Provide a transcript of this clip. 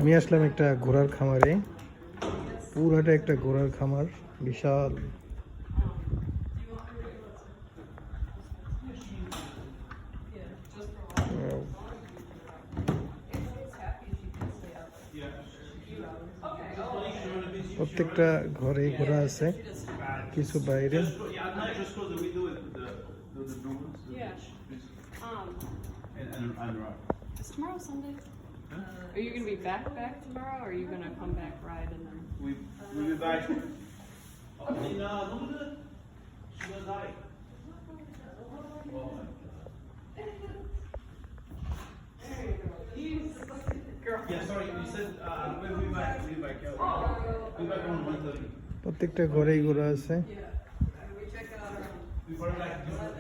আমি আসলাম একটা ঘোড়ার খামারে। পুরাটা একটা ঘোড়ার খামার, বিশাল। প্রত্যেকটা ঘরে ঘোড়া আছে, কিছু বাইরে। Is tomorrow Sunday? Are you gonna be back tomorrow, or are you gonna come back ride and then? We'll be back. Yeah, sorry, you said we'll be back. We'll be back. Yeah, we'll be back on 1:30. প্রত্যেকটা ঘরেই ঘোড়া আছে। We check out. We brought back.